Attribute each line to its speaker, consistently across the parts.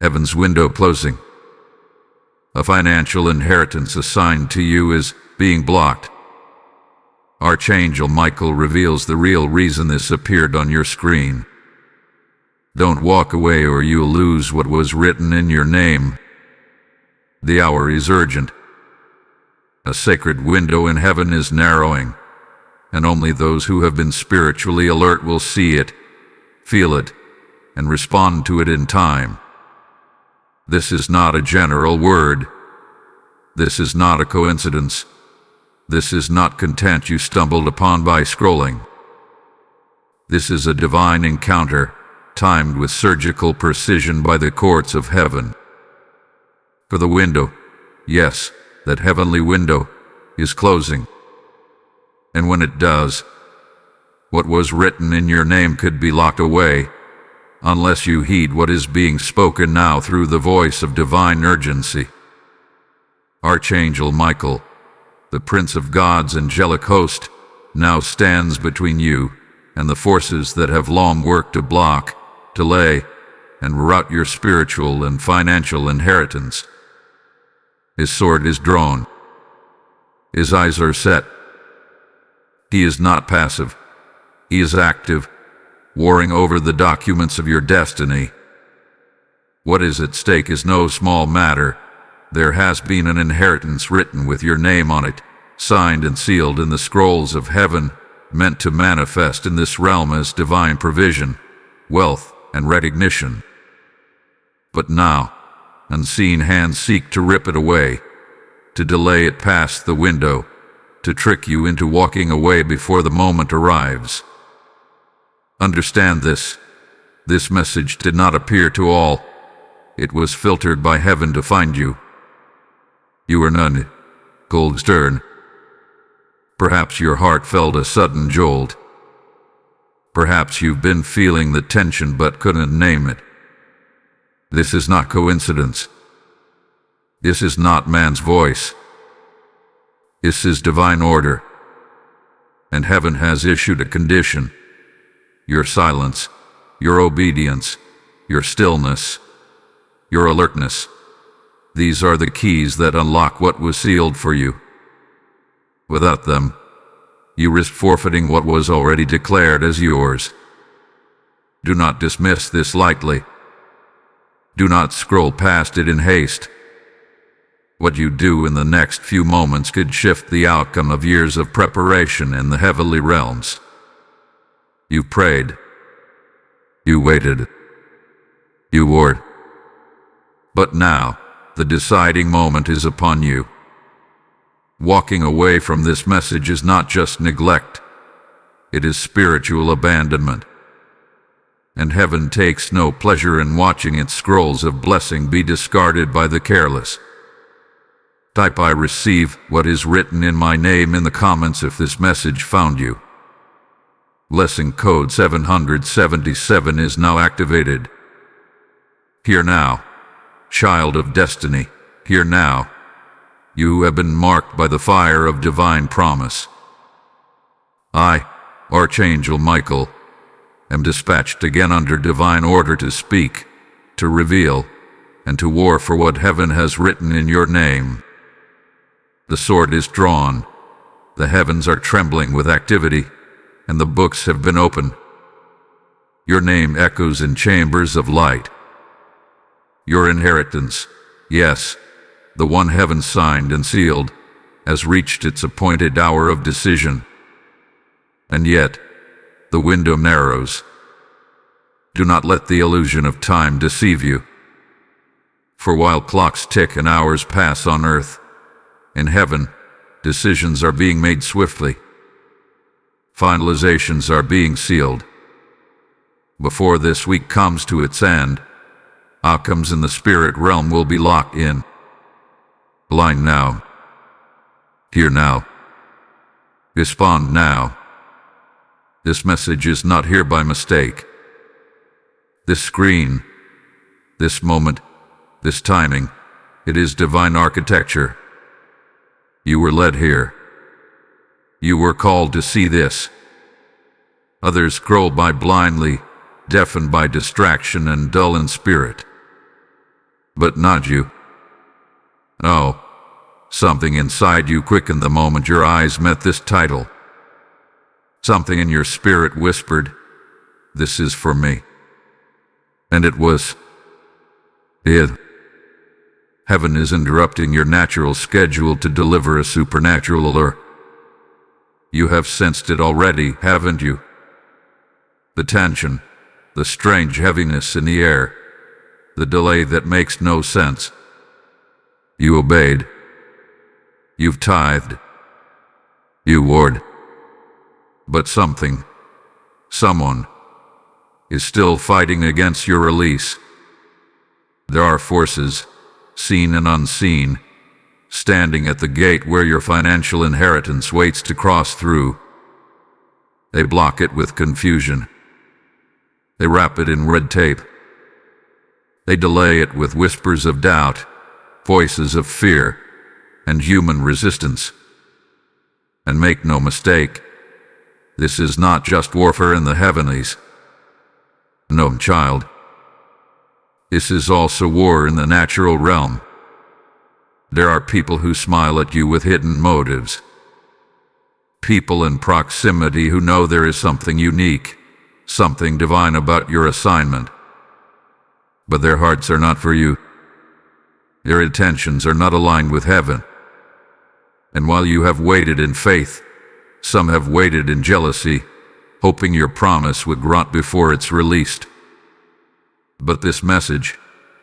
Speaker 1: Heaven's window closing. A financial inheritance assigned to you is being blocked. Archangel Michael reveals the real reason this appeared on your screen. Don't walk away or you'll lose what was written in your name. The hour is urgent. A sacred window in heaven is narrowing, and only those who have been spiritually alert will see it, feel it, and respond to it in time. This is not a general word. This is not a coincidence. This is not content you stumbled upon by scrolling. This is a divine encounter, timed with surgical precision by the courts of heaven. For the window, yes, that heavenly window, is closing. And when it does, what was written in your name could be locked away, unless you heed what is being spoken now through the voice of divine urgency. Archangel Michael, the Prince of God's angelic host, now stands between you and the forces that have long worked to block, delay, and rout your spiritual and financial inheritance. His sword is drawn. His eyes are set. He is not passive. He is active, warring over the documents of your destiny. What is at stake is no small matter. There has been an inheritance written with your name on it, signed and sealed in the scrolls of heaven, meant to manifest in this realm as divine provision, wealth, and recognition. But now, unseen hands seek to rip it away, to delay it past the window, to trick you into walking away before the moment arrives. Understand this. This message did not appear to all. It was filtered by heaven to find you. You are none cold stern. Perhaps your heart felt a sudden jolt. Perhaps you've been feeling the tension but couldn't name it. This is not coincidence. This is not man's voice. This is divine order. And heaven has issued a condition. Your silence, your obedience, your stillness, your alertness. These are the keys that unlock what was sealed for you. Without them, you risk forfeiting what was already declared as yours. Do not dismiss this lightly. Do not scroll past it in haste. What you do in the next few moments could shift the outcome of years of preparation in the heavenly realms. You prayed. You waited. You warred. But now, the deciding moment is upon you. Walking away from this message is not just neglect. It is spiritual abandonment. And heaven takes no pleasure in watching its scrolls of blessing be discarded by the careless. Type "I receive what is written in my name" in the comments if this message found you. Blessing code 777 is now activated. Hear now, child of destiny, hear now. You have been marked by the fire of divine promise. I, Archangel Michael, am dispatched again under divine order to speak, to reveal, and to war for what heaven has written in your name. The sword is drawn, the heavens are trembling with activity, and the books have been opened. Your name echoes in chambers of light. Your inheritance, yes, the one heaven signed and sealed, has reached its appointed hour of decision. And yet, the window narrows. Do not let the illusion of time deceive you. For while clocks tick and hours pass on earth, in heaven, decisions are being made swiftly. Finalizations are being sealed. Before this week comes to its end, outcomes in the spirit realm will be locked in. Align now. Hear now. Respond now. This message is not here by mistake. This screen, this moment, this timing, it is divine architecture. You were led here. You were called to see this. Others scroll by blindly, deafened by distraction and dull in spirit. but not you. No, something inside you quickened the moment your eyes met this title. Something in your spirit whispered, "This is for me." And it was. It. Heaven is interrupting your natural schedule to deliver a supernatural alert. You have sensed it already, haven't you? The tension, the strange heaviness in the air, the delay that makes no sense. You obeyed. You've tithed. You warred. But something, someone, is still fighting against your release. There are forces, seen and unseen, standing at the gate where your financial inheritance waits to cross through. They block it with confusion. They wrap it in red tape. They delay it with whispers of doubt, voices of fear, and human resistance. And make no mistake, this is not just warfare in the heavenlies. No, child. This is also war in the natural realm. There are people who smile at you with hidden motives. People in proximity who know there is something unique, something divine about your assignment. But their hearts are not for you. Their intentions are not aligned with heaven. And while you have waited in faith, some have waited in jealousy, hoping your promise would grant before it's released. But this message,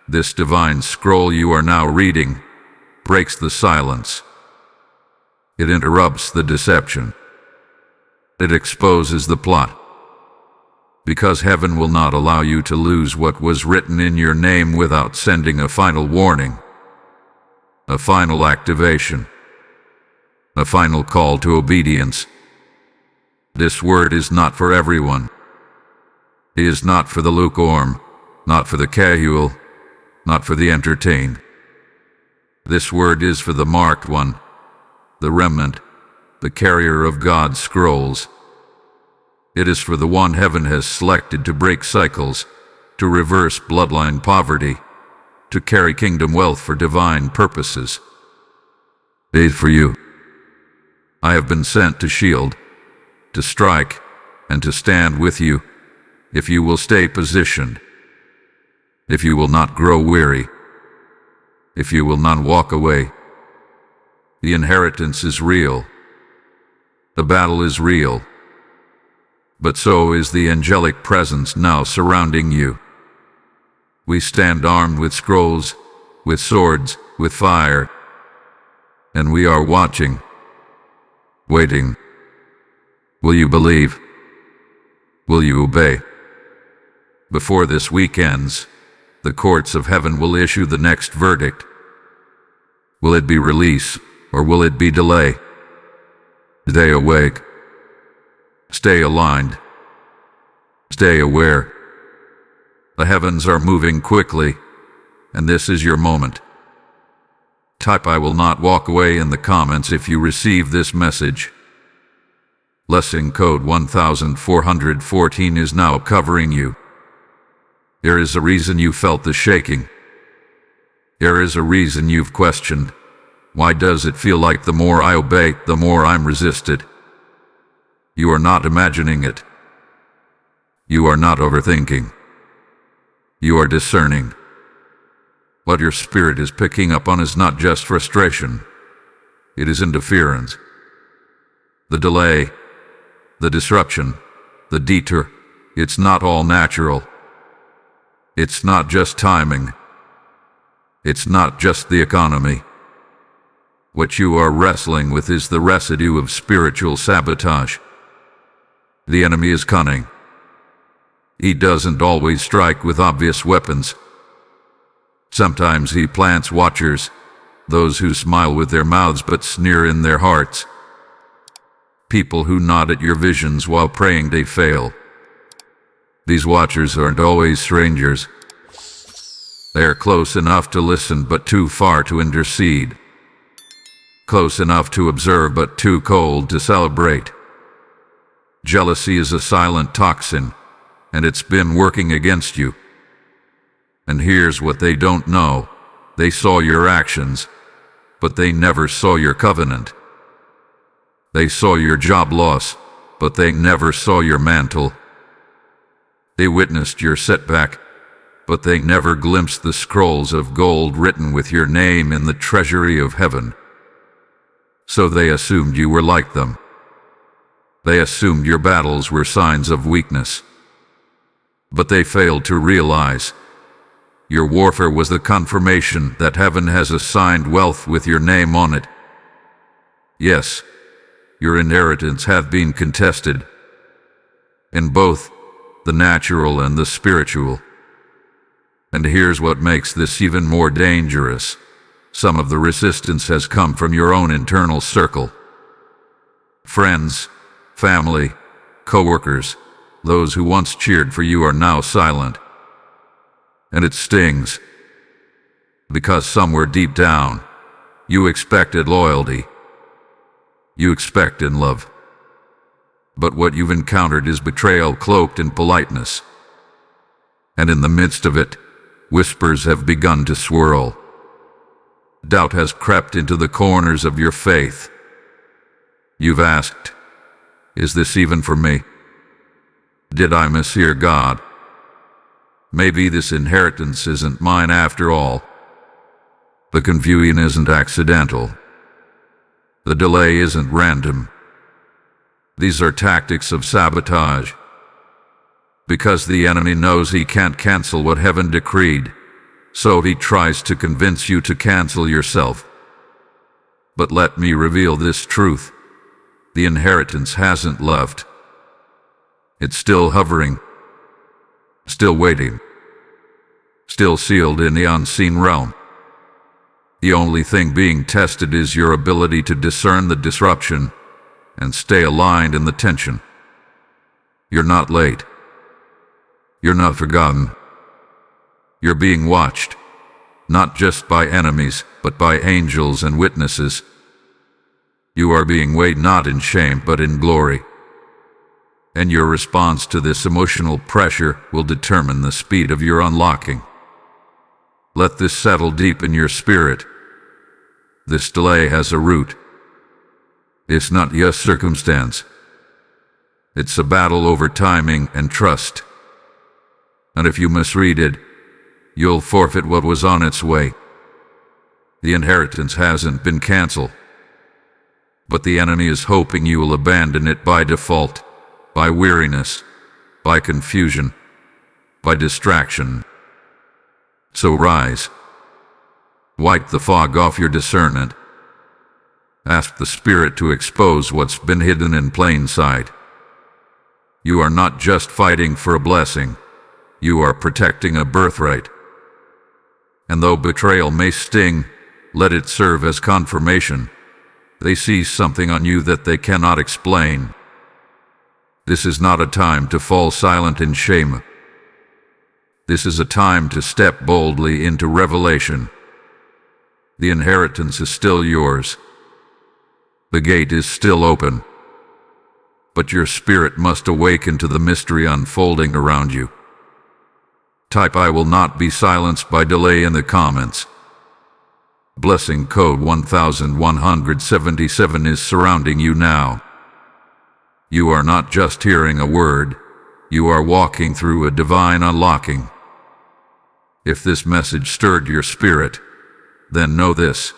Speaker 1: this divine scroll you are now reading, breaks the silence. It interrupts the deception. It exposes the plot. Because heaven will not allow you to lose what was written in your name without sending a final warning, a final activation, a final call to obedience. This word is not for everyone. It is not for the lukewarm, not for the casual, not for the entertained. This word is for the marked one, the remnant, the carrier of God's scrolls. It is for the one heaven has selected to break cycles, to reverse bloodline poverty, to carry kingdom wealth for divine purposes. It is for you. I have been sent to shield, to strike, and to stand with you, if you will stay positioned, if you will not grow weary, if you will not walk away. The inheritance is real. The battle is real. But so is the angelic presence now surrounding you. We stand armed with scrolls, with swords, with fire, and we are watching, waiting. Will you believe? Will you obey? Before this week ends, the courts of heaven will issue the next verdict. Will it be release, or will it be delay? Stay awake. Stay aligned. Stay aware. The heavens are moving quickly, and this is your moment. Type "I will not walk away" in the comments if you receive this message. Blessing code 1414 is now covering you. There is a reason you felt the shaking. There is a reason you've questioned. Why does it feel like the more I obey, the more I'm resisted? You are not imagining it. You are not overthinking. You are discerning. What your spirit is picking up on is not just frustration. It is interference. The delay, the disruption, the detour, it's not all natural. It's not just timing. It's not just the economy. What you are wrestling with is the residue of spiritual sabotage. The enemy is cunning. He doesn't always strike with obvious weapons. Sometimes he plants watchers, those who smile with their mouths but sneer in their hearts. People who nod at your visions while praying they fail. These watchers aren't always strangers. They are close enough to listen but too far to intercede. Close enough to observe but too cold to celebrate. Jealousy is a silent toxin, and it's been working against you. And here's what they don't know. They saw your actions, but they never saw your covenant. They saw your job loss, but they never saw your mantle. They witnessed your setback, but they never glimpsed the scrolls of gold written with your name in the treasury of heaven. So they assumed you were like them. They assumed your battles were signs of weakness. But they failed to realize your warfare was the confirmation that heaven has assigned wealth with your name on it. Yes, your inheritance have been contested in both the natural and the spiritual. And here's what makes this even more dangerous. Some of the resistance has come from your own internal circle. Friends, family, co-workers, those who once cheered for you are now silent. And it stings, because somewhere deep down, you expected loyalty. You expected love. But what you've encountered is betrayal cloaked in politeness. And in the midst of it, whispers have begun to swirl. Doubt has crept into the corners of your faith. You've asked, is this even for me? Did I mishear God? Maybe this inheritance isn't mine after all. The confusion isn't accidental. The delay isn't random. These are tactics of sabotage. Because the enemy knows he can't cancel what heaven decreed, so he tries to convince you to cancel yourself. But let me reveal this truth. The inheritance hasn't left. It's still hovering, still waiting, still sealed in the unseen realm. The only thing being tested is your ability to discern the disruption and stay aligned in the tension. You're not late. You're not forgotten. You're being watched, not just by enemies, but by angels and witnesses. You are being weighed not in shame, but in glory. And your response to this emotional pressure will determine the speed of your unlocking. Let this settle deep in your spirit. This delay has a root. It's not just circumstance. It's a battle over timing and trust. And if you misread it, you'll forfeit what was on its way. The inheritance hasn't been canceled, but the enemy is hoping you will abandon it by default, by weariness, by confusion, by distraction. So rise. Wipe the fog off your discernment. Ask the Spirit to expose what's been hidden in plain sight. You are not just fighting for a blessing. You are protecting a birthright. And though betrayal may sting, let it serve as confirmation. They see something on you that they cannot explain. This is not a time to fall silent in shame. This is a time to step boldly into revelation. The inheritance is still yours. The gate is still open. But your spirit must awaken to the mystery unfolding around you. Type "I will not be silenced by delay" in the comments. Blessing code 1177 is surrounding you now. You are not just hearing a word, you are walking through a divine unlocking. If this message stirred your spirit, then know this: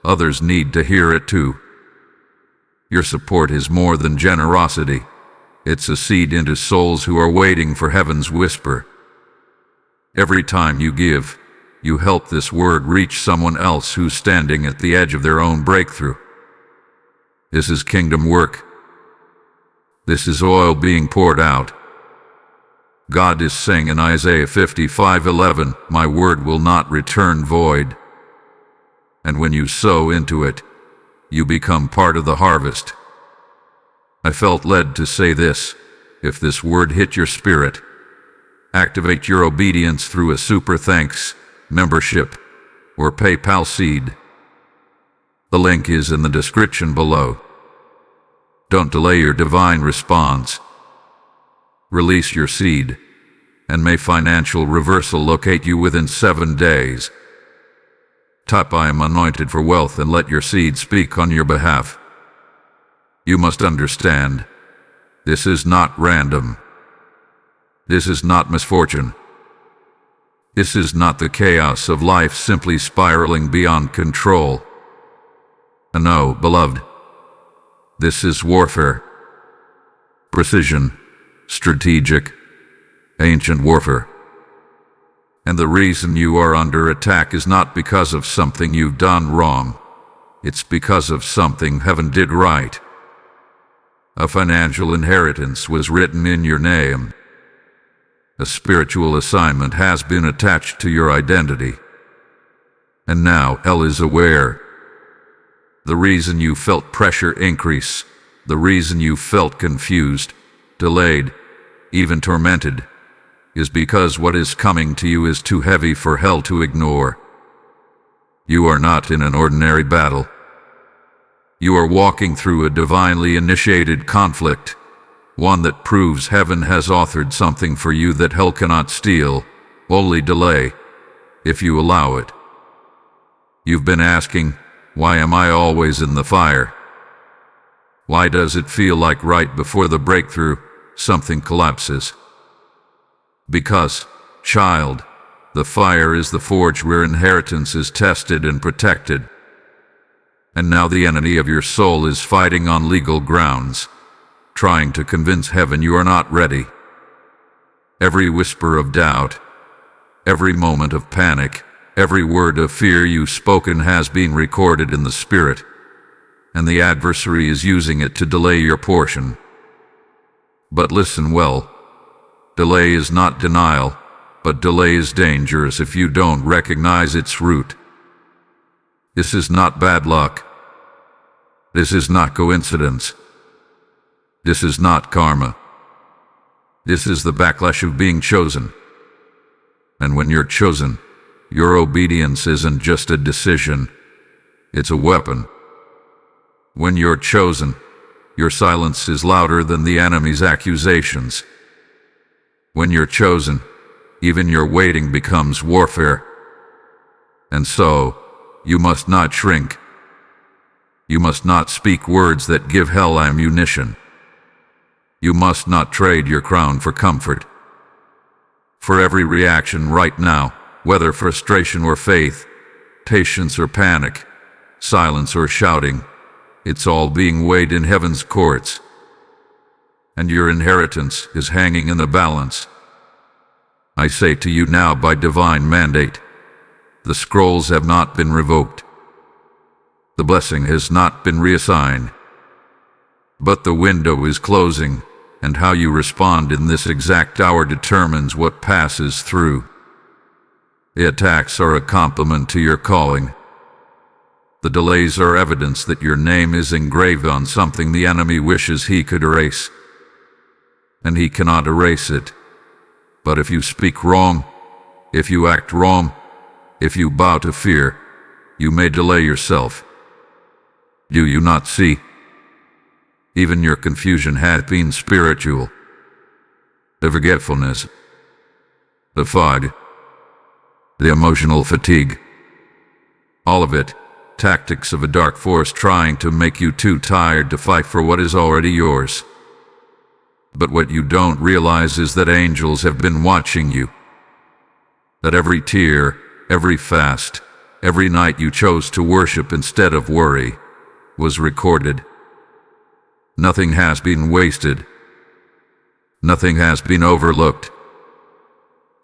Speaker 1: others need to hear it too. Your support is more than generosity. It's a seed into souls who are waiting for heaven's whisper. Every time you give, you help this word reach someone else who's standing at the edge of their own breakthrough. This is kingdom work. This is oil being poured out. God is saying in Isaiah 55:11, "My word will not return void." And when you sow into it, you become part of the harvest. I felt led to say this: if this word hit your spirit, activate your obedience through a super thanks, membership, or PayPal seed. The link is in the description below. Don't delay your divine response. Release your seed, and may financial reversal locate you within 7 days. Type I am anointed for wealth and let your seed speak on your behalf. You must understand, this is not random. This is not misfortune. This is not the chaos of life simply spiraling beyond control. No, beloved, this is warfare. Precision, strategic, ancient warfare. And the reason you are under attack is not because of something you've done wrong. It's because of something heaven did right. A financial inheritance was written in your name. A spiritual assignment has been attached to your identity. And now hell is aware. The reason you felt pressure increase, the reason you felt confused, delayed, even tormented, is because what is coming to you is too heavy for hell to ignore. You are not in an ordinary battle. You are walking through a divinely initiated conflict, one that proves heaven has authored something for you that hell cannot steal, only delay, if you allow it. You've been asking, why am I always in the fire? Why does it feel like right before the breakthrough, something collapses? Because, child, the fire is the forge where inheritance is tested and protected. And now the enemy of your soul is fighting on legal grounds, trying to convince heaven you are not ready. Every whisper of doubt, every moment of panic, every word of fear you've spoken has been recorded in the spirit, and the adversary is using it to delay your portion. But listen well, delay is not denial, but delay is dangerous if you don't recognize its root. This is not bad luck. This is not coincidence. This is not karma. This is the backlash of being chosen. And when you're chosen, your obedience isn't just a decision, it's a weapon. When you're chosen, your silence is louder than the enemy's accusations. When you're chosen, even your waiting becomes warfare. And so, you must not shrink. You must not speak words that give hell ammunition. You must not trade your crown for comfort. For every reaction right now, whether frustration or faith, patience or panic, silence or shouting, it's all being weighed in heaven's courts. And your inheritance is hanging in the balance. I say to you now by divine mandate, the scrolls have not been revoked. The blessing has not been reassigned. But the window is closing, and how you respond in this exact hour determines what passes through. The attacks are a compliment to your calling. The delays are evidence that your name is engraved on something the enemy wishes he could erase. And he cannot erase it. But if you speak wrong, if you act wrong, if you bow to fear, you may delay yourself. Do you not see? Even your confusion has been spiritual. The forgetfulness, the fog, the emotional fatigue, all of it, tactics of a dark force trying to make you too tired to fight for what is already yours. But what you don't realize is that angels have been watching you. That every tear, every fast, every night you chose to worship instead of worry, was recorded. Nothing has been wasted. Nothing has been overlooked.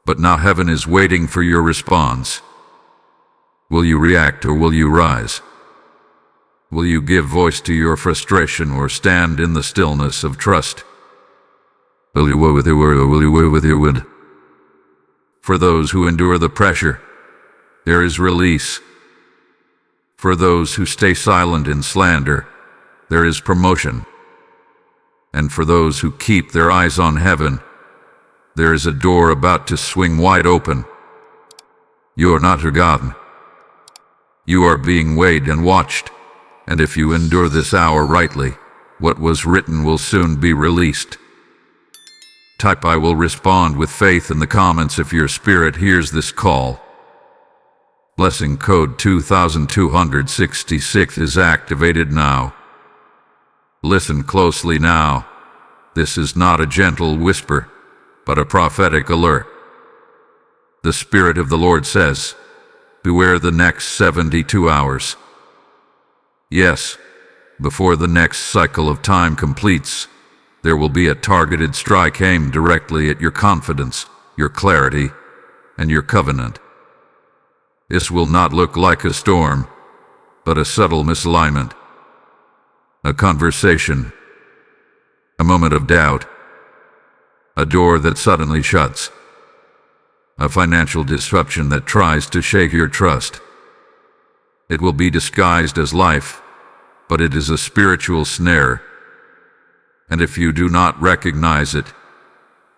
Speaker 1: But now heaven is waiting for your response. Will you react or will you rise? Will you give voice to your frustration or stand in the stillness of trust? Will you woe with your word or will you woe with your wind? For those who endure the pressure, there is release. For those who stay silent in slander, there is promotion. And for those who keep their eyes on heaven, there is a door about to swing wide open. You are not forgotten. You are being weighed and watched, and if you endure this hour rightly, what was written will soon be released. Type I will respond with faith in the comments if your spirit hears this call. Blessing code 2266 is activated now. Listen closely now. This is not a gentle whisper, but a prophetic alert. The Spirit of the Lord says, beware the next 72 hours. Yes, before the next cycle of time completes, there will be a targeted strike aimed directly at your confidence, your clarity, and your covenant. This will not look like a storm, but a subtle misalignment. A conversation, a moment of doubt, a door that suddenly shuts, a financial disruption that tries to shake your trust. It will be disguised as life, but it is a spiritual snare. And if you do not recognize it,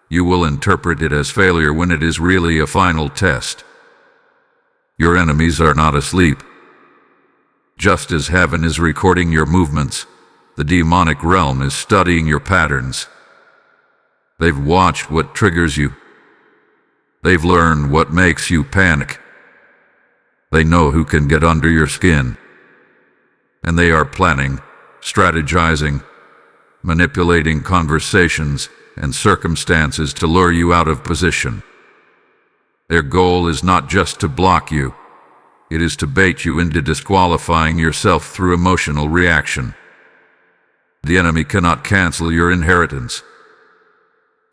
Speaker 1: you will interpret it as failure when it is really a final test. Your enemies are not asleep. Just as heaven is recording your movements, the demonic realm is studying your patterns. They've watched what triggers you. They've learned what makes you panic. They know who can get under your skin. And they are planning, strategizing, manipulating conversations and circumstances to lure you out of position. Their goal is not just to block you. It is to bait you into disqualifying yourself through emotional reaction. The enemy cannot cancel your inheritance.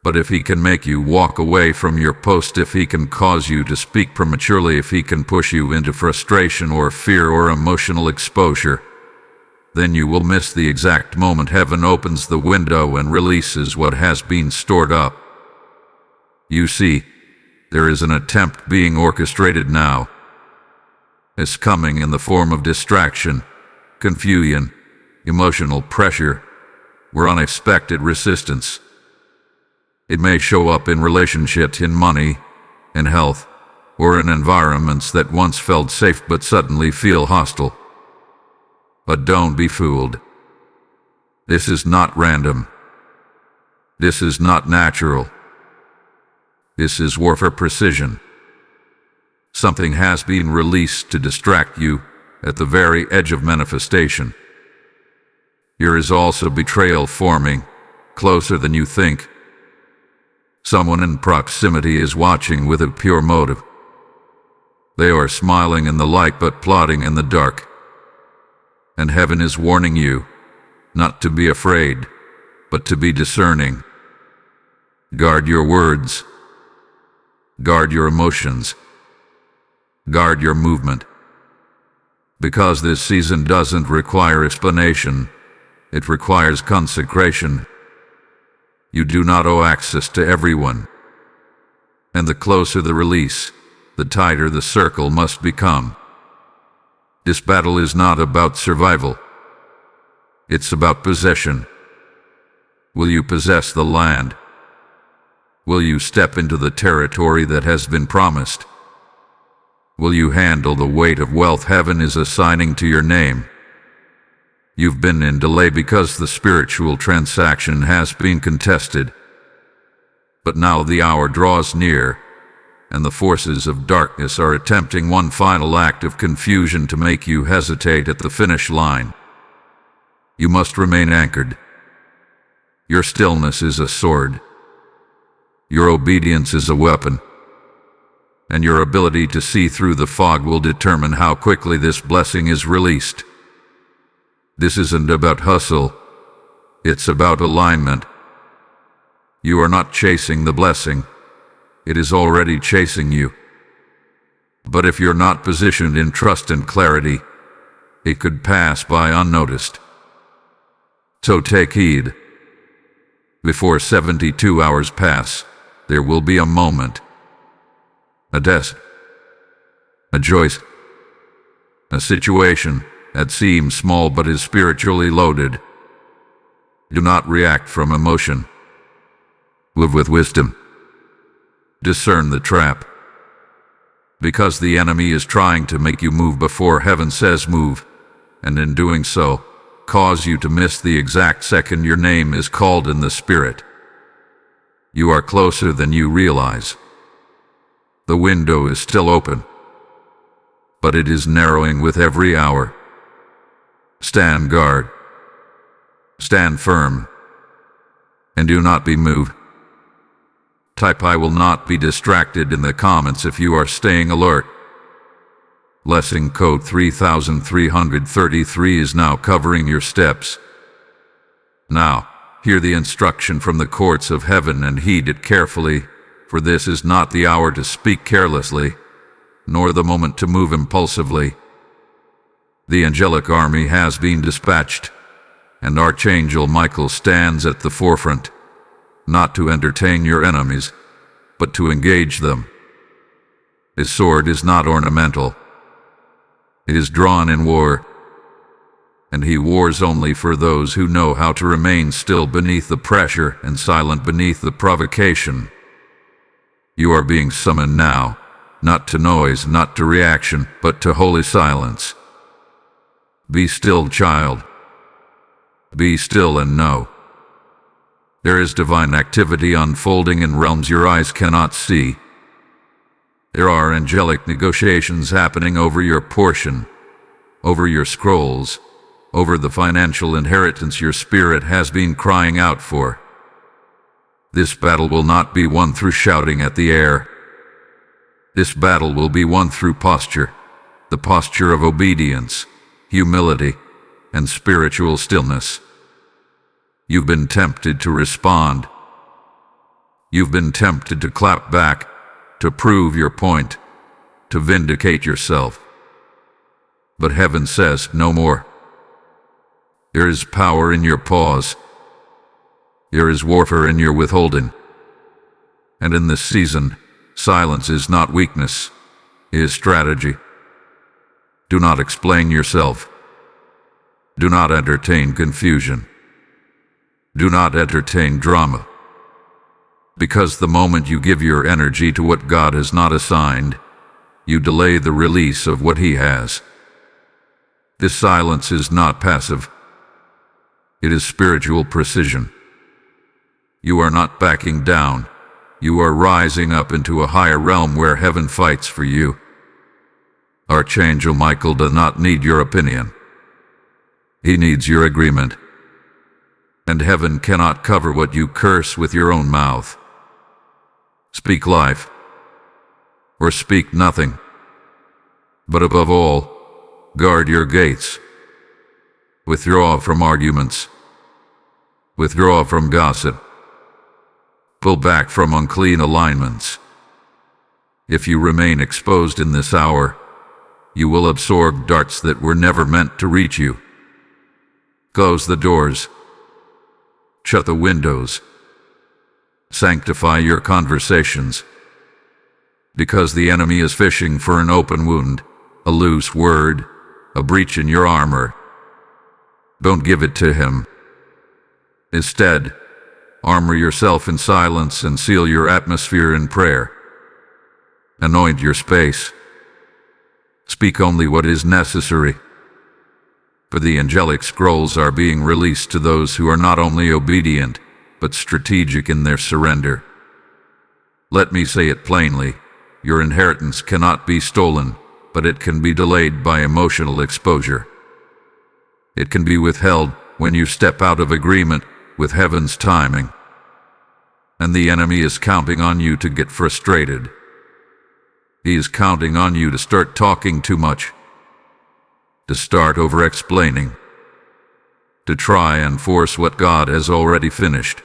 Speaker 1: But if he can make you walk away from your post, if he can cause you to speak prematurely, if he can push you into frustration or fear or emotional exposure, then you will miss the exact moment heaven opens the window and releases what has been stored up. You see, there is an attempt being orchestrated now. It's coming in the form of distraction, confusion, emotional pressure, or unexpected resistance. It may show up in relationships, in money, in health, or in environments that once felt safe but suddenly feel hostile. But don't be fooled. This is not random. This is not natural. This is warfare precision. Something has been released to distract you at the very edge of manifestation. There is also betrayal forming, closer than you think. Someone in proximity is watching with a pure motive. They are smiling in the light but plotting in the dark. And heaven is warning you, not to be afraid, but to be discerning. Guard your words. Guard your emotions. Guard your movement. Because this season doesn't require explanation, it requires consecration. You do not owe access to everyone. And the closer the release, the tighter the circle must become. This battle is not about survival. It's about possession. Will you possess the land? Will you step into the territory that has been promised? Will you handle the weight of wealth heaven is assigning to your name? You've been in delay because the spiritual transaction has been contested. But now the hour draws near, and the forces of darkness are attempting one final act of confusion to make you hesitate at the finish line. You must remain anchored. Your stillness is a sword. Your obedience is a weapon. And your ability to see through the fog will determine how quickly this blessing is released. This isn't about hustle. It's about alignment. You are not chasing the blessing. It is already chasing you. But if you're not positioned in trust and clarity, it could pass by unnoticed. So take heed. Before 72 hours pass, there will be a moment, a test, a choice, a situation that seems small but is spiritually loaded. Do not react from emotion. Live with wisdom. Discern the trap. Because the enemy is trying to make you move before heaven says move, and in doing so, cause you to miss the exact second your name is called in the Spirit. You are closer than you realize. The window is still open. but it is narrowing with every hour. Stand guard. Stand firm. And do not be moved. Type "I will not be distracted" in the comments if you are staying alert. Blessing code 3333 is now covering your steps. Now, hear the instruction from the courts of heaven and heed it carefully, for this is not the hour to speak carelessly, nor the moment to move impulsively. The angelic army has been dispatched, and Archangel Michael stands at the forefront, not to entertain your enemies, but to engage them. His sword is not ornamental. It is drawn in war, and he wars only for those who know how to remain still beneath the pressure and silent beneath the provocation. You are being summoned now, not to noise, not to reaction, but to holy silence. Be still, child. Be still and know. There is divine activity unfolding in realms your eyes cannot see. There are angelic negotiations happening over your portion, over your scrolls, over the financial inheritance your spirit has been crying out for. This battle will not be won through shouting at the air. This battle will be won through posture, the posture of obedience, humility, and spiritual stillness. You've been tempted to respond. You've been tempted to clap back, to prove your point, to vindicate yourself. But heaven says no more. There is power in your pause. There is warfare in your withholding. And in this season, silence is not weakness, it is strategy. Do not explain yourself. Do not entertain confusion. Do not entertain drama. Because the moment you give your energy to what God has not assigned, you delay the release of what He has. This silence is not passive. It is spiritual precision. You are not backing down. You are rising up into a higher realm where heaven fights for you. Archangel Michael does not need your opinion. He needs your agreement. And heaven cannot cover what you curse with your own mouth. Speak life, or speak nothing. But above all, guard your gates. Withdraw from arguments. Withdraw from gossip. Pull back from unclean alignments. If you remain exposed in this hour, you will absorb darts that were never meant to reach you. Close the doors. Shut the windows. Sanctify your conversations. Because the enemy is fishing for an open wound, a loose word, a breach in your armor. Don't give it to him. Instead, armor yourself in silence and seal your atmosphere in prayer. Anoint your space. Speak only what is necessary. For the angelic scrolls are being released to those who are not only obedient, but strategic in their surrender. Let me say it plainly, your inheritance cannot be stolen, but it can be delayed by emotional exposure. It can be withheld when you step out of agreement with heaven's timing. And the enemy is counting on you to get frustrated. He is counting on you to start talking too much, to start over-explaining, to try and force what God has already finished.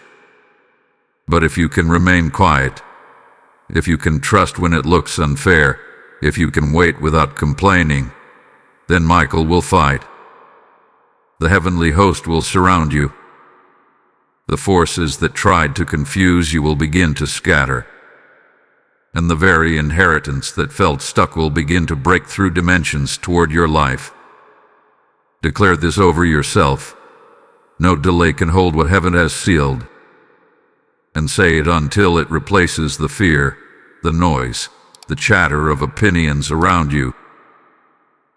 Speaker 1: But if you can remain quiet, if you can trust when it looks unfair, if you can wait without complaining, then Michael will fight. The heavenly host will surround you. The forces that tried to confuse you will begin to scatter. And the very inheritance that felt stuck will begin to break through dimensions toward your life. Declare this over yourself. No delay can hold what heaven has sealed. And say it until it replaces the fear, the noise, the chatter of opinions around you.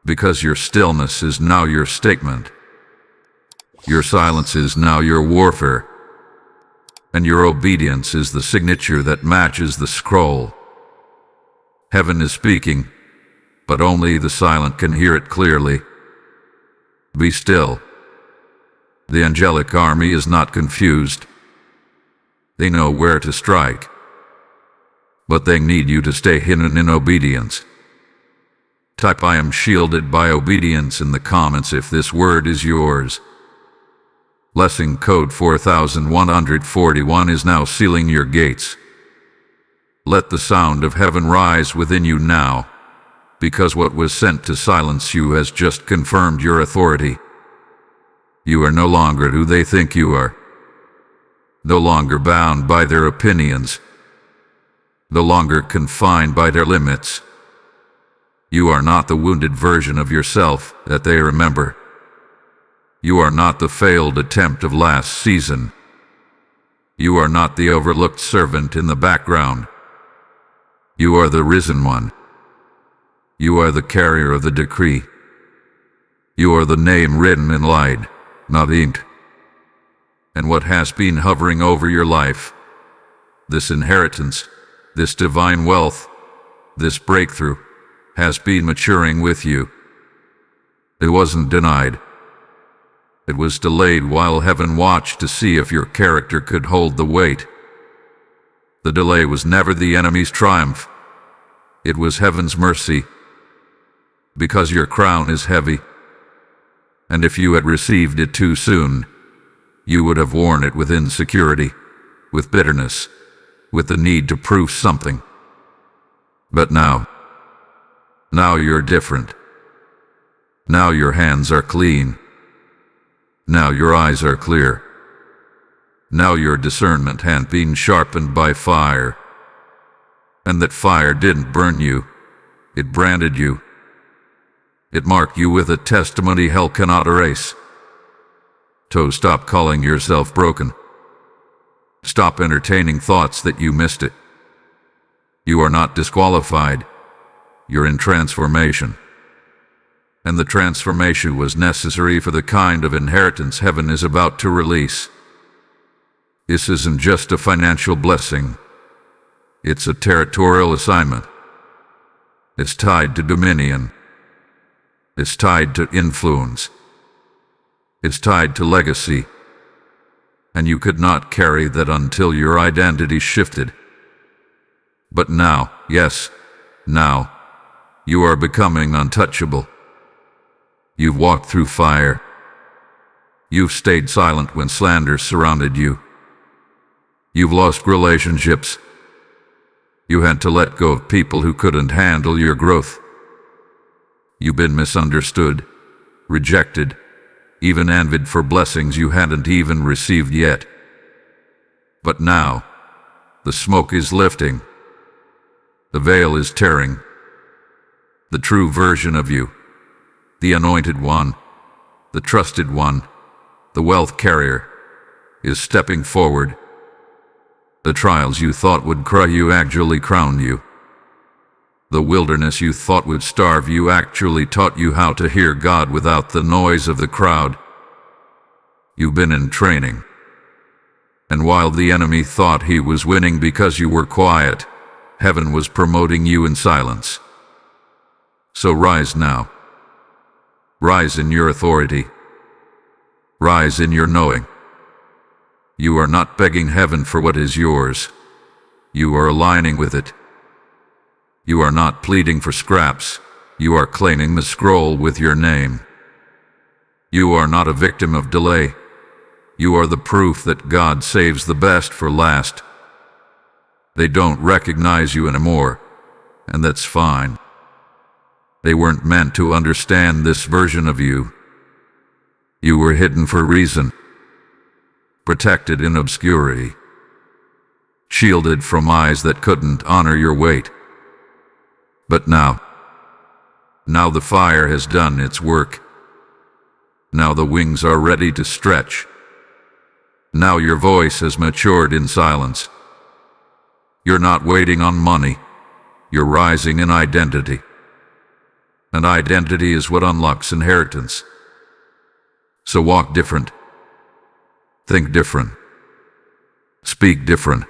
Speaker 1: Because your stillness is now your statement. Your silence is now your warfare. And your obedience is the signature that matches the scroll. Heaven is speaking. but only the silent can hear it clearly. Be still. The angelic army is not confused. They know where to strike, but they need you to stay hidden in obedience. Type "I am shielded by obedience" in the comments if this word is yours. Blessing code 4141 is now sealing your gates. Let the sound of heaven rise within you now, because what was sent to silence you has just confirmed your authority. You are no longer who they think you are. No longer bound by their opinions. No longer confined by their limits. You are not the wounded version of yourself that they remember. You are not the failed attempt of last season. You are not the overlooked servant in the background. You are the risen one. You are the carrier of the decree. You are the name written in light, not inked. And what has been hovering over your life, this inheritance, this divine wealth, this breakthrough, has been maturing with you. It wasn't denied. It was delayed while heaven watched to see if your character could hold the weight. The delay was never the enemy's triumph. It was heaven's mercy. Because your crown is heavy. And if you had received it too soon, you would have worn it with insecurity, with bitterness, with the need to prove something. But now you're different. Now your hands are clean. Now your eyes are clear. Now your discernment had been sharpened by fire. And that fire didn't burn you, it branded you. It marked you with a testimony hell cannot erase. So stop calling yourself broken. Stop entertaining thoughts that you missed it. You are not disqualified. You're in transformation. And the transformation was necessary for the kind of inheritance heaven is about to release. This isn't just a financial blessing. It's a territorial assignment. It's tied to dominion. It's tied to influence. It's tied to legacy. And you could not carry that until your identity shifted. But now, yes, now, you are becoming untouchable. You've walked through fire. You've stayed silent when slander surrounded you. You've lost relationships. You had to let go of people who couldn't handle your growth. You've been misunderstood, rejected, even envied for blessings you hadn't even received yet. But now, the smoke is lifting. The veil is tearing. The true version of you, the anointed one, the trusted one, the wealth carrier, is stepping forward. The trials you thought would crush you actually crowned you. The wilderness you thought would starve you actually taught you how to hear God without the noise of the crowd. You've been in training. And while the enemy thought he was winning because you were quiet, heaven was promoting you in silence. So rise now. Rise in your authority. Rise in your knowing. You are not begging heaven for what is yours. You are aligning with it. You are not pleading for scraps. You are claiming the scroll with your name. You are not a victim of delay. You are the proof that God saves the best for last. They don't recognize you anymore, and that's fine. They weren't meant to understand this version of you. You were hidden for a reason. Protected in obscurity. Shielded from eyes that couldn't honor your weight. But now the fire has done its work. Now the wings are ready to stretch. Now your voice has matured in silence. You're not waiting on money. You're rising in identity. And identity is what unlocks inheritance. So walk different. Think different. Speak different.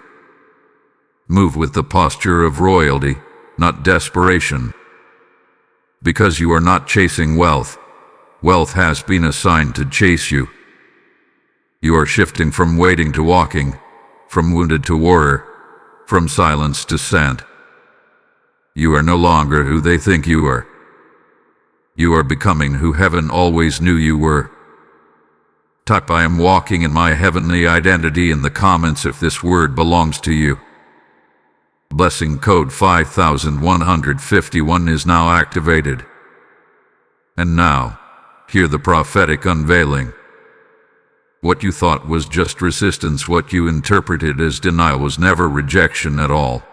Speaker 1: Move with the posture of royalty, not desperation. Because you are not chasing wealth. Wealth has been assigned to chase you. You are shifting from waiting to walking, from wounded to warrior, from silence to scent. You are no longer who they think you are. You are becoming who heaven always knew you were. Type "I am walking in my heavenly identity" in the comments if this word belongs to you. Blessing code 5151 is now activated. And now, hear the prophetic unveiling. What you thought was just resistance, what you interpreted as denial, was never rejection at all.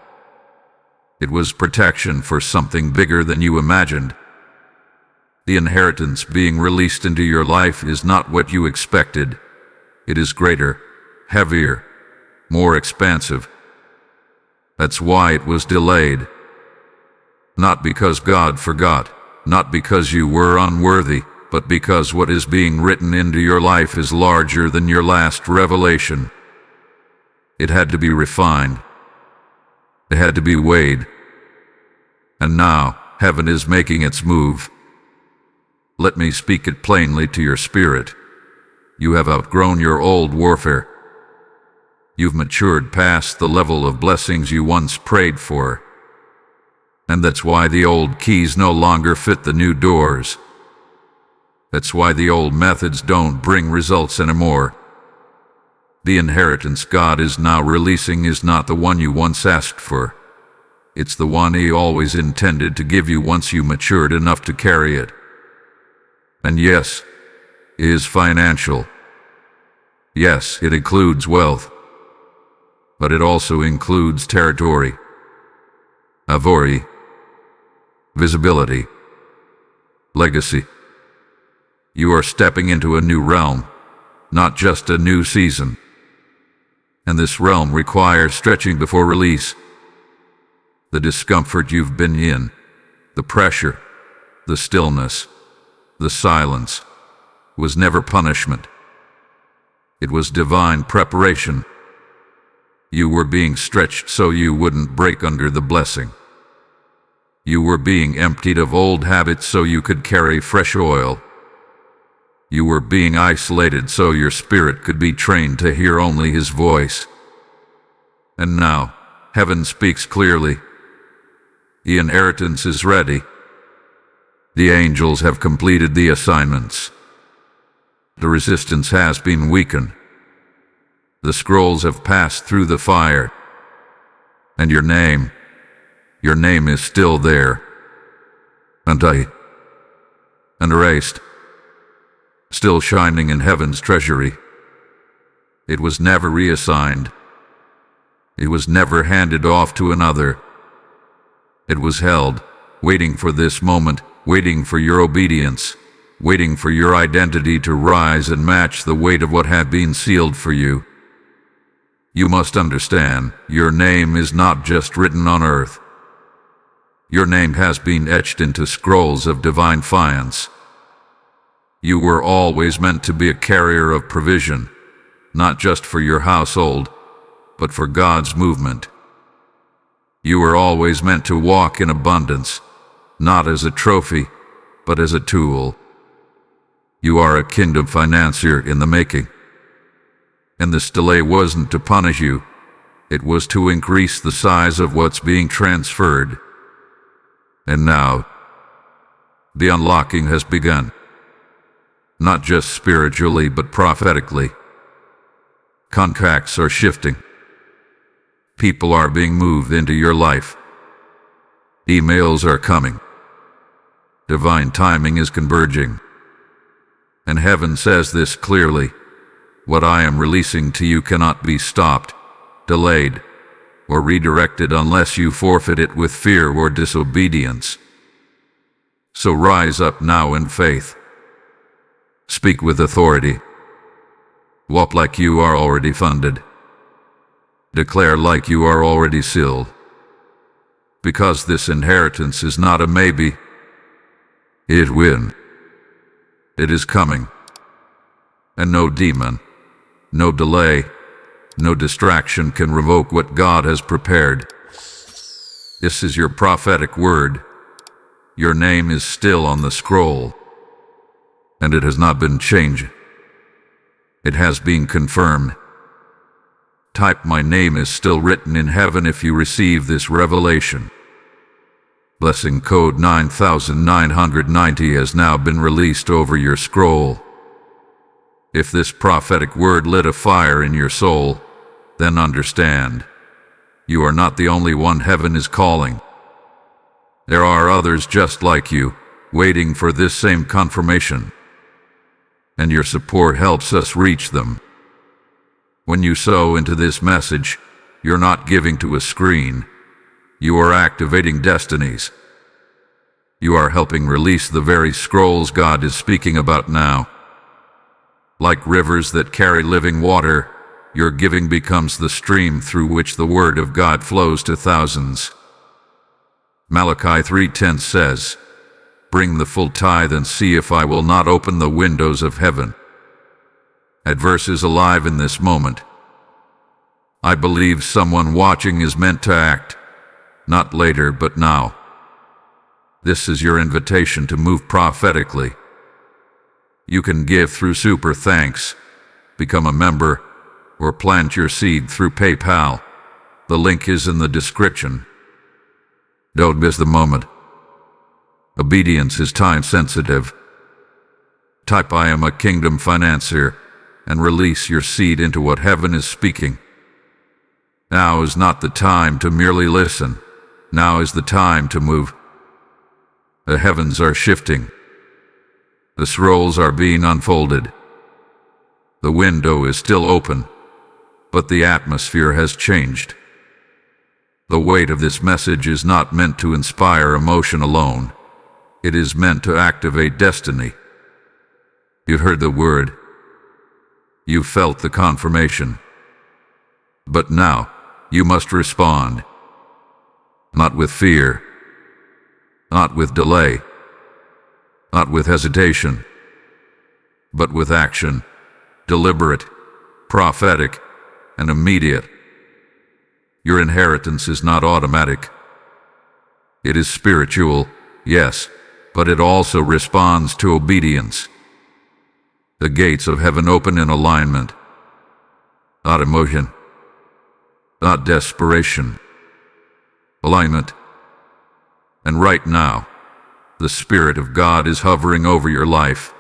Speaker 1: It was protection for something bigger than you imagined. The inheritance being released into your life is not what you expected. It is greater, heavier, more expansive. That's why it was delayed. Not because God forgot, not because you were unworthy, but because what is being written into your life is larger than your last revelation. It had to be refined. It had to be weighed. And now, heaven is making its move. Let me speak it plainly to your spirit. You have outgrown your old warfare. You've matured past the level of blessings you once prayed for. And that's why the old keys no longer fit the new doors. That's why the old methods don't bring results anymore. The inheritance God is now releasing is not the one you once asked for. It's the one He always intended to give you once you matured enough to carry it. And yes, it is financial. Yes, it includes wealth. But it also includes territory, authority, visibility, legacy. You are stepping into a new realm, not just a new season. And this realm requires stretching before release. The discomfort you've been in, the pressure, the stillness, the silence, was never punishment. It was divine preparation. You were being stretched so you wouldn't break under the blessing. You were being emptied of old habits so you could carry fresh oil. You were being isolated so your spirit could be trained to hear only His voice. And now, heaven speaks clearly. The inheritance is ready. The angels have completed the assignments. The resistance has been weakened. The scrolls have passed through the fire. And your name is still there. Erased. Still shining in heaven's treasury. It was never reassigned. It was never handed off to another. It was held, waiting for this moment, waiting for your obedience, waiting for your identity to rise and match the weight of what had been sealed for you. You must understand, your name is not just written on earth. Your name has been etched into scrolls of divine fiance. You were always meant to be a carrier of provision, not just for your household, but for God's movement. You were always meant to walk in abundance, not as a trophy, but as a tool. You are a kingdom financier in the making. And this delay wasn't to punish you. It was to increase the size of what's being transferred. And now, the unlocking has begun. Not just spiritually, but prophetically. Contracts are shifting. People are being moved into your life. Emails are coming. Divine timing is converging. And heaven says this clearly. What I am releasing to you cannot be stopped, delayed, or redirected unless you forfeit it with fear or disobedience. So rise up now in faith. Speak with authority. Walk like you are already funded. Declare like you are already sealed. Because this inheritance is not a maybe. It will. It is coming. And no demon, no delay, no distraction can revoke what God has prepared. This is your prophetic word. your name is still on the scroll, and it has not been changed. It has been confirmed. Type, my name is still written in heaven if you receive this revelation. Blessing code 9990 has now been released over your scroll. If this prophetic word lit a fire in your soul, then understand, you are not the only one heaven is calling. There are others just like you, waiting for this same confirmation. And your support helps us reach them. When you sow into this message, you're not giving to a screen. You are activating destinies. You are helping release the very scrolls God is speaking about now. Like rivers that carry living water, your giving becomes the stream through which the word of God flows to thousands. Malachi 3:10 says, "Bring the full tithe and see if I will not open the windows of heaven." That verse is alive in this moment. I believe someone watching is meant to act, not later but now. This is your invitation to move prophetically. You can give through Super Thanks, become a member, or plant your seed through PayPal. The link is in the description. Don't miss the moment. Obedience is time sensitive. Type, I am a kingdom financier, and release your seed into what heaven is speaking. Now is not the time to merely listen. Now is the time to move. The heavens are shifting. The scrolls are being unfolded. The window is still open, but the atmosphere has changed. The weight of this message is not meant to inspire emotion alone. It is meant to activate destiny. You heard the word. You felt the confirmation. But now, you must respond. Not with fear. Not with delay. Not with hesitation. But with action. Deliberate, prophetic, and immediate. Your inheritance is not automatic. It is spiritual, yes, but it also responds to obedience. The gates of heaven open in alignment. Not emotion. Not desperation. Alignment. And right now, the Spirit of God is hovering over your life,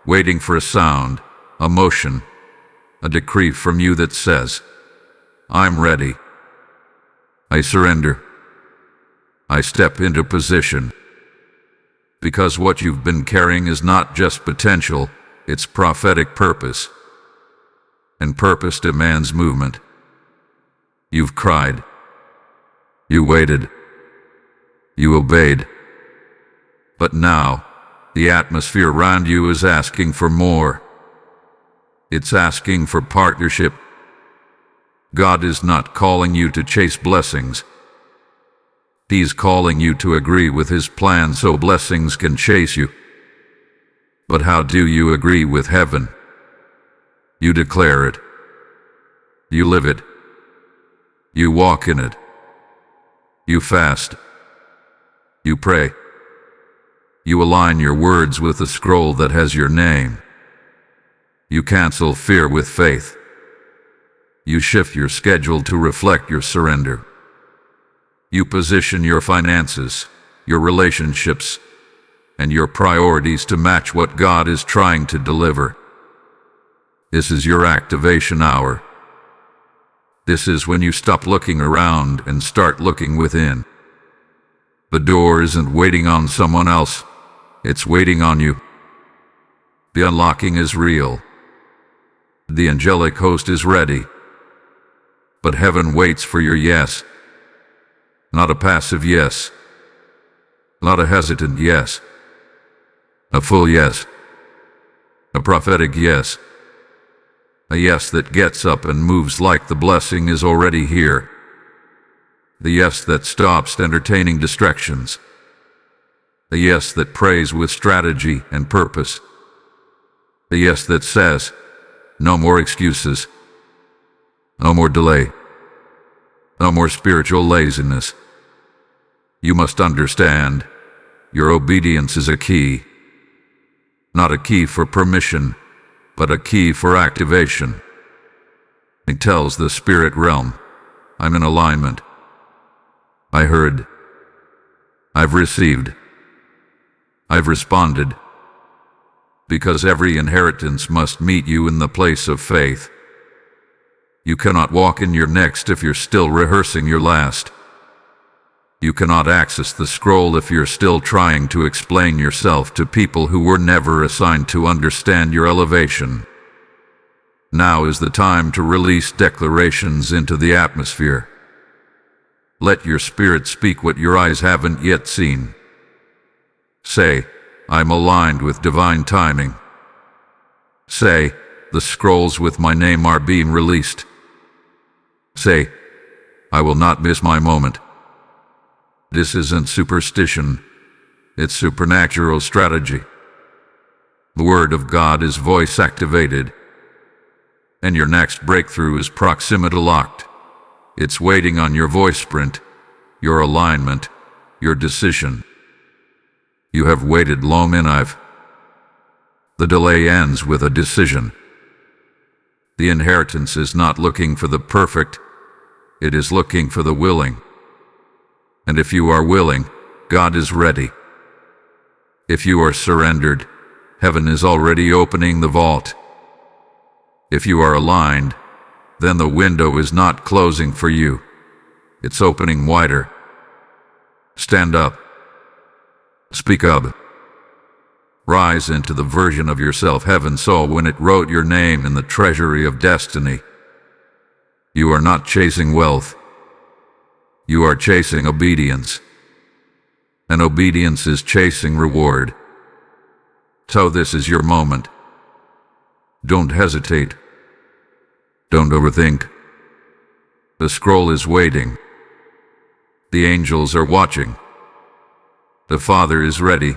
Speaker 1: waiting for a sound, a motion, a decree from you that says, I'm ready. I surrender. I step into position. Because what you've been carrying is not just potential, it's prophetic purpose. And purpose demands movement. You've cried. You waited. You obeyed. But now, the atmosphere around you is asking for more. It's asking for partnership. God is not calling you to chase blessings. He's calling you to agree with His plan so blessings can chase you. But how do you agree with heaven? You declare it. You live it. You walk in it. You fast. You pray. You align your words with the scroll that has your name. You cancel fear with faith. You shift your schedule to reflect your surrender. You position your finances, your relationships, and your priorities to match what God is trying to deliver. This is your activation hour. This is when you stop looking around and start looking within. The door isn't waiting on someone else. It's waiting on you. The unlocking is real. The angelic host is ready. But heaven waits for your yes. Not a passive yes. Not a hesitant yes. A full yes. A prophetic yes. A yes that gets up and moves like the blessing is already here. The yes that stops entertaining distractions. The yes that prays with strategy and purpose. The yes that says, no more excuses. No more delay. No more spiritual laziness. You must understand, Your obedience is a key. Not a key for permission, but a key for activation. It tells the spirit realm, I'm in alignment. I heard. I've received. I've responded. Because every inheritance must meet you in the place of faith. You cannot walk in your next if you're still rehearsing your last. You cannot access the scroll if you're still trying to explain yourself to people who were never assigned to understand your elevation. Now is the time to release declarations into the atmosphere. Let your spirit speak what your eyes haven't yet seen. Say, I'm aligned with divine timing. Say, the scrolls with my name are being released. Say, I will not miss my moment. This isn't superstition, it's supernatural strategy. The Word of God is voice activated, and your next breakthrough is proximity locked. It's waiting on your voice sprint, your alignment, your decision. You have waited long enough. The delay ends with a decision. The inheritance is not looking for the perfect, it is looking for the willing. And if you are willing, God is ready. If you are surrendered, heaven is already opening the vault. If you are aligned, then the window is not closing for you. It's opening wider. Stand up. Speak up. Rise into the version of yourself heaven saw when it wrote your name in the treasury of destiny. You are not chasing wealth. You are chasing obedience. And obedience is chasing reward. So this is your moment. Don't hesitate. Don't overthink. The scroll is waiting. The angels are watching. The Father is ready.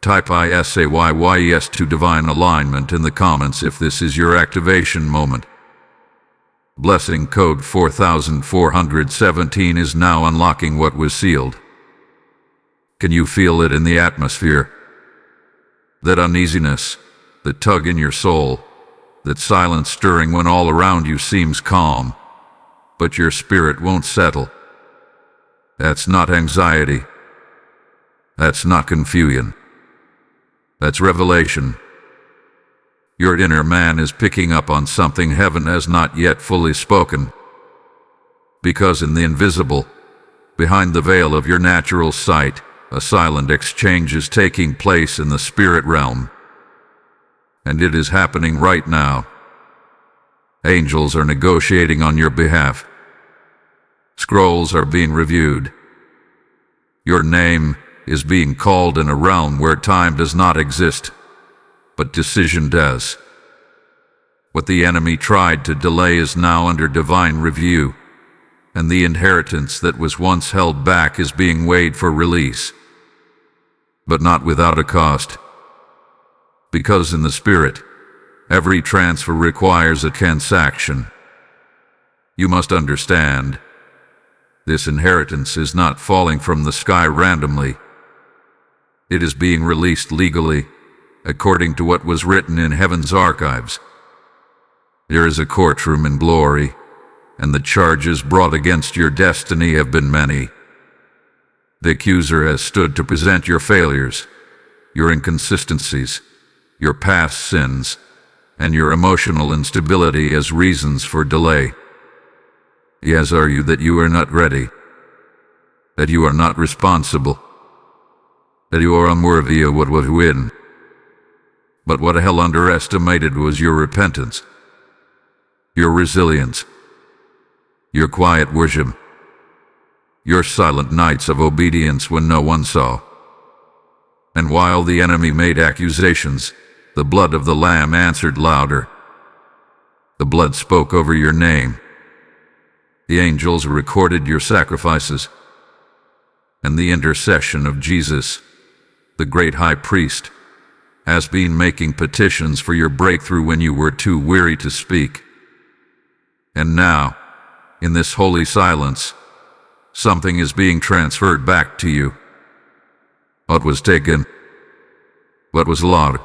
Speaker 1: Type ISAYYES to divine alignment in the comments if this is your activation moment. Blessing code 4417 is now unlocking what was sealed. Can you feel it in the atmosphere? That uneasiness, that tug in your soul, that silence stirring when all around you seems calm, but your spirit won't settle. That's not anxiety. That's not confusion. That's revelation. Your inner man is picking up on something heaven has not yet fully spoken. Because in the invisible, behind the veil of your natural sight, a silent exchange is taking place in the spirit realm. And it is happening right now. Angels are negotiating on your behalf. Scrolls are being reviewed. Your name is being called in a realm where time does not exist, but decision does. What the enemy tried to delay is now under divine review, and the inheritance that was once held back is being weighed for release. But not without a cost. Because in the spirit, every transfer requires a transaction. You must understand, this inheritance is not falling from the sky randomly. It is being released legally, according to what was written in heaven's archives. There is a courtroom in glory, and the charges brought against your destiny have been many. The accuser has stood to present your failures, your inconsistencies, your past sins, and your emotional instability as reasons for delay. He has argued that you are not ready, that you are not responsible, that you are unworthy of what was win. But what hell underestimated was your repentance, your resilience, your quiet worship, your silent nights of obedience when no one saw. And while the enemy made accusations, the blood of the Lamb answered louder. The blood spoke over your name. The angels recorded your sacrifices, and the intercession of Jesus, the great high priest, has been making petitions for your breakthrough when you were too weary to speak. And now, in this holy silence, something is being transferred back to you. What was taken? What was lost?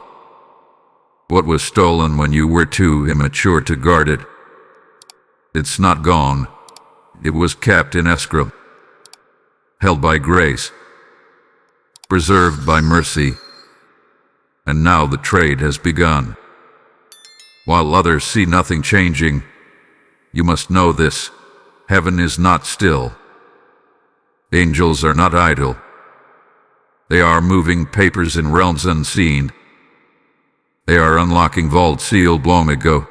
Speaker 1: What was stolen when you were too immature to guard it? It's not gone. It was kept in escrow, held by grace, preserved by mercy, and now the trade has begun. While others see nothing changing, you must know this: heaven is not still. Angels are not idle. They are moving papers in realms unseen. They are unlocking vaults sealed long ago.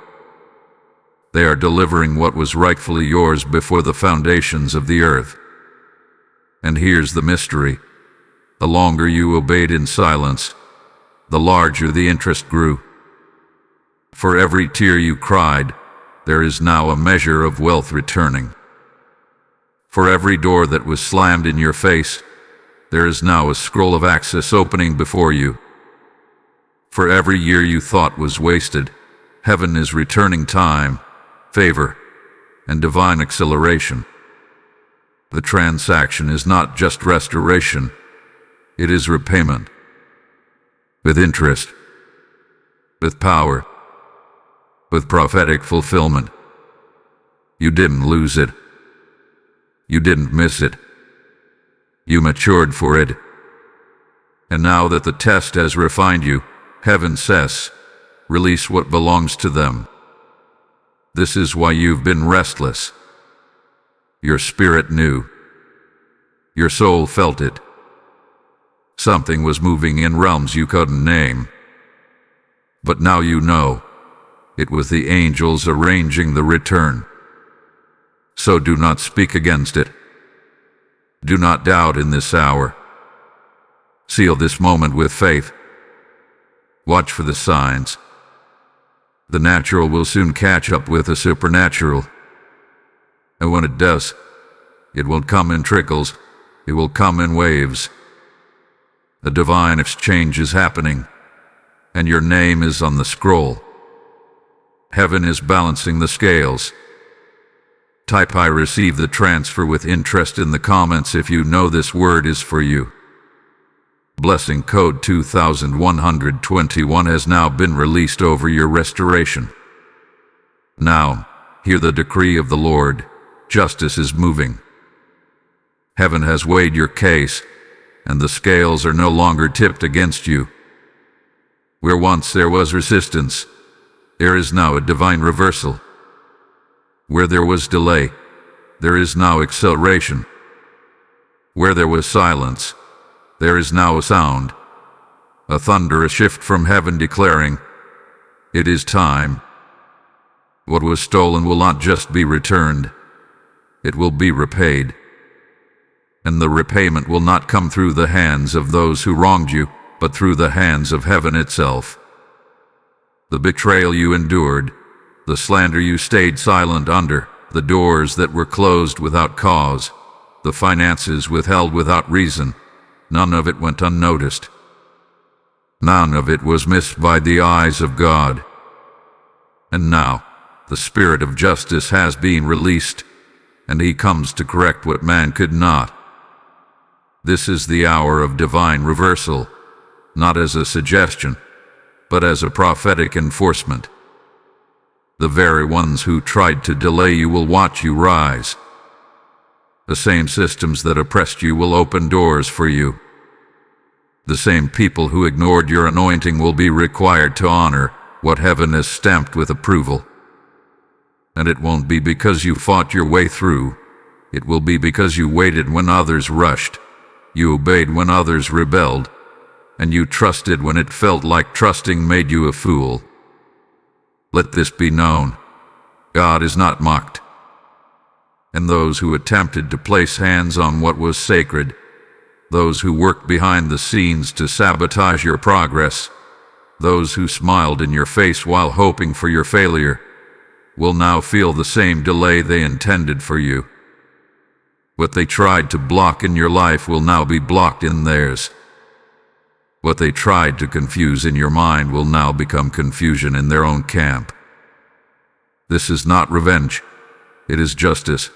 Speaker 1: They are delivering what was rightfully yours before the foundations of the earth. And here's the mystery: the longer you obeyed in silence, the larger the interest grew. For every tear you cried, there is now a measure of wealth returning. For every door that was slammed in your face, there is now a scroll of access opening before you. For every year you thought was wasted, heaven is returning time, favor, and divine acceleration. The transaction is not just restoration, it is repayment. With interest, with power, with prophetic fulfillment. You didn't lose it. You didn't miss it. You matured for it. And now that the test has refined you, heaven says, release what belongs to them. This is why you've been restless. Your spirit knew. Your soul felt it. Something was moving in realms you couldn't name. But now you know. It was the angels arranging the return. So do not speak against it. Do not doubt in this hour. Seal this moment with faith. Watch for the signs. The natural will soon catch up with the supernatural. And when it does, it will come in trickles. It will come in waves. A divine exchange is happening, and your name is on the scroll. Heaven is balancing the scales. Type "I receive the transfer" with interest in the comments if you know this word is for you. Blessing code 2121 has now been released over your restoration. Now, hear the decree of the Lord. Justice is moving. Heaven has weighed your case, and the scales are no longer tipped against you. Where once there was resistance, there is now a divine reversal. Where there was delay, there is now acceleration. Where there was silence, there is now a sound, a thunderous shift from heaven declaring, it is time. What was stolen will not just be returned, it will be repaid. And the repayment will not come through the hands of those who wronged you, but through the hands of heaven itself. The betrayal you endured, the slander you stayed silent under, the doors that were closed without cause, the finances withheld without reason, none of it went unnoticed. None of it was missed by the eyes of God. And now, the Spirit of justice has been released, and He comes to correct what man could not. This is the hour of divine reversal, not as a suggestion, but as a prophetic enforcement. The very ones who tried to delay you will watch you rise. The same systems that oppressed you will open doors for you. The same people who ignored your anointing will be required to honor what heaven has stamped with approval. And it won't be because you fought your way through. It will be because you waited when others rushed. You obeyed when others rebelled. And you trusted when it felt like trusting made you a fool. Let this be known: God is not mocked. And those who attempted to place hands on what was sacred, those who worked behind the scenes to sabotage your progress, those who smiled in your face while hoping for your failure, will now feel the same delay they intended for you. What they tried to block in your life will now be blocked in theirs. What they tried to confuse in your mind will now become confusion in their own camp. This is not revenge, it is justice.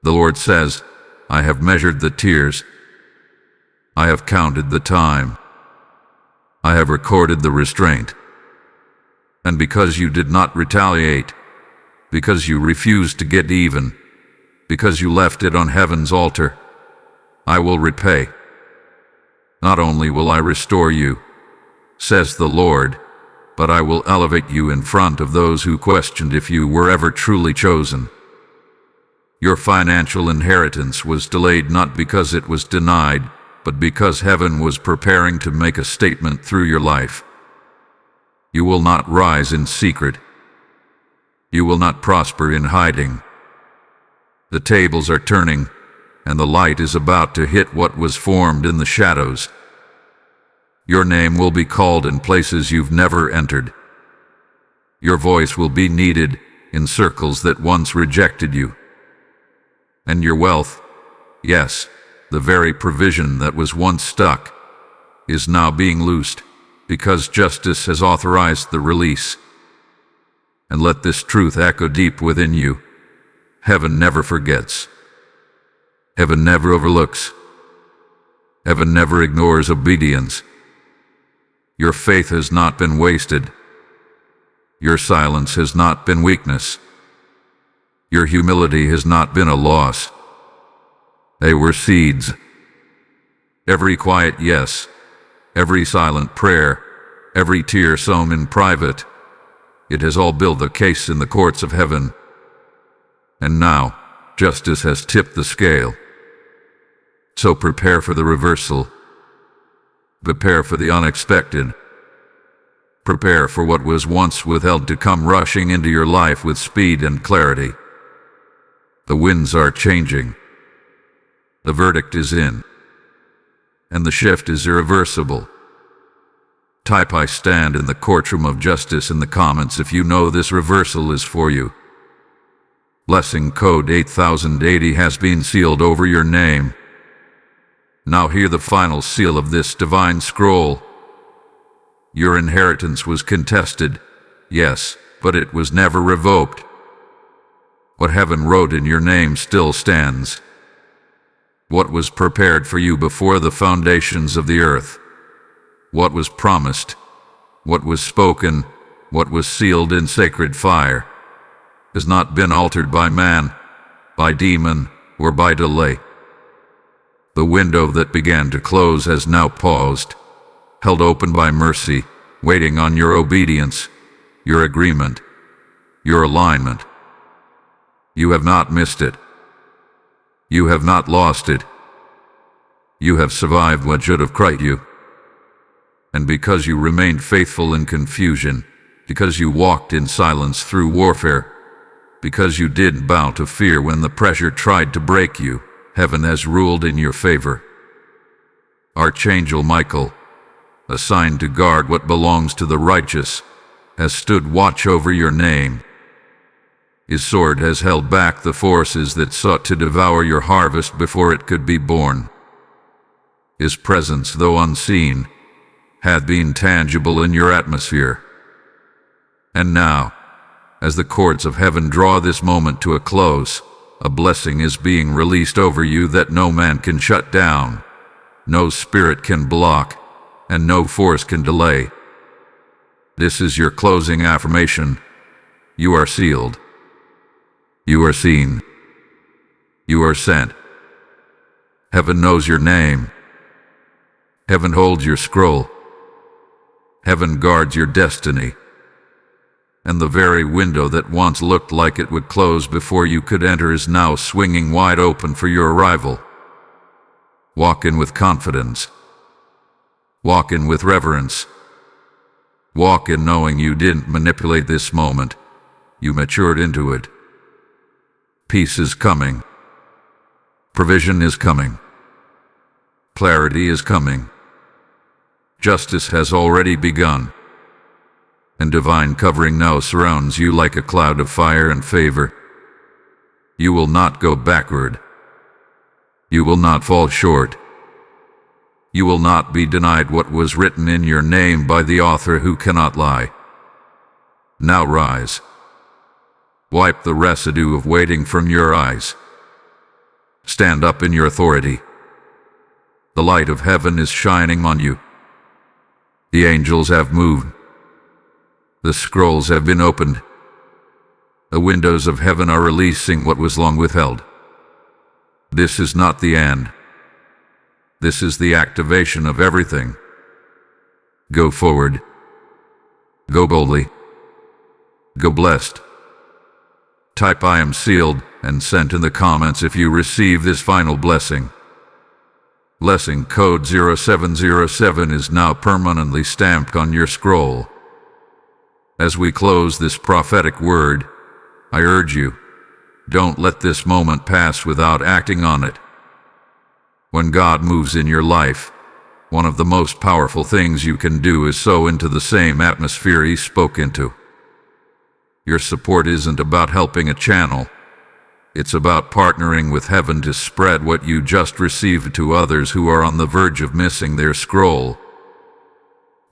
Speaker 1: The Lord says, I have measured the tears. I have counted the time. I have recorded the restraint. And because you did not retaliate, because you refused to get even, because you left it on heaven's altar, I will repay. Not only will I restore you, says the Lord, but I will elevate you in front of those who questioned if you were ever truly chosen. Your financial inheritance was delayed not because it was denied, but because heaven was preparing to make a statement through your life. You will not rise in secret. You will not prosper in hiding. The tables are turning, and the light is about to hit what was formed in the shadows. Your name will be called in places you've never entered. Your voice will be needed in circles that once rejected you. And your wealth, yes, the very provision that was once stuck, is now being loosed because justice has authorized the release. And let this truth echo deep within you. Heaven never forgets. Heaven never overlooks. Heaven never ignores obedience. Your faith has not been wasted. Your silence has not been weakness. Your humility has not been a loss. They were seeds. Every quiet yes, every silent prayer, every tear sown in private, it has all built a case in the courts of heaven. And now, justice has tipped the scale. So prepare for the reversal. Prepare for the unexpected. Prepare for what was once withheld to come rushing into your life with speed and clarity. The winds are changing. The verdict is in. And the shift is irreversible. Type "I stand in the courtroom of justice" in the comments if you know this reversal is for you. Blessing code 8080 has been sealed over your name. Now hear the final seal of this divine scroll. Your inheritance was contested, yes, but it was never revoked. What heaven wrote in your name still stands. What was prepared for you before the foundations of the earth, what was promised, what was spoken, what was sealed in sacred fire, has not been altered by man, by demon, or by delay. The window that began to close has now paused, held open by mercy, waiting on your obedience, your agreement, your alignment. You have not missed it. You have not lost it. You have survived what should have crushed you. And because you remained faithful in confusion, because you walked in silence through warfare, because you didn't bow to fear when the pressure tried to break you, heaven has ruled in your favor. Archangel Michael, assigned to guard what belongs to the righteous, has stood watch over your name. His sword has held back the forces that sought to devour your harvest before it could be born. His presence, though unseen, hath been tangible in your atmosphere. And now, as the courts of heaven draw this moment to a close, a blessing is being released over you that no man can shut down, no spirit can block, and no force can delay. This is your closing affirmation. You are sealed. You are seen. You are sent. Heaven knows your name. Heaven holds your scroll. Heaven guards your destiny. And the very window that once looked like it would close before you could enter is now swinging wide open for your arrival. Walk in with confidence. Walk in with reverence. Walk in knowing you didn't manipulate this moment. You matured into it. Peace is coming. Provision is coming. Clarity is coming. Justice has already begun. And divine covering now surrounds you like a cloud of fire and favor. You will not go backward. You will not fall short. You will not be denied what was written in your name by the author who cannot lie. Now rise. Wipe the residue of waiting from your eyes. Stand up in your authority. The light of heaven is shining on you. The angels have moved. The scrolls have been opened. The windows of heaven are releasing what was long withheld. This is not the end. This is the activation of everything. Go forward. Go boldly. Go blessed. Type "I am sealed" and sent in the comments if you receive this final blessing. Blessing code 0707 is now permanently stamped on your scroll. As we close this prophetic word, I urge you, don't let this moment pass without acting on it. When God moves in your life, one of the most powerful things you can do is sow into the same atmosphere He spoke into. Your support isn't about helping a channel. It's about partnering with heaven to spread what you just received to others who are on the verge of missing their scroll.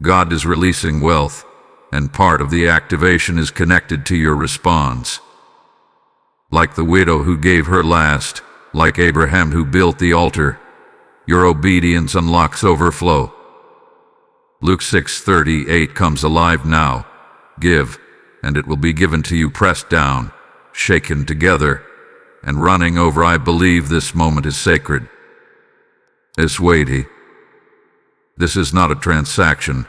Speaker 1: God is releasing wealth, and part of the activation is connected to your response. Like the widow who gave her last, like Abraham who built the altar, your obedience unlocks overflow. Luke 6:38 comes alive now. Give, and it will be given to you, pressed down, shaken together, and running over. I believe this moment is sacred. It's weighty. This is not a transaction.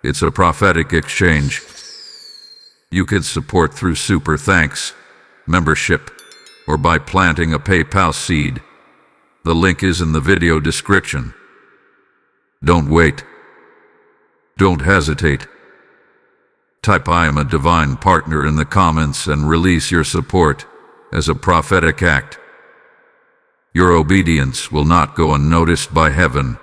Speaker 1: It's a prophetic exchange. You can support through super thanks, membership, or by planting a PayPal seed. The link is in the video description. Don't wait. Don't hesitate. Type "I am a divine partner" in the comments and release your support as a prophetic act. Your obedience will not go unnoticed by heaven.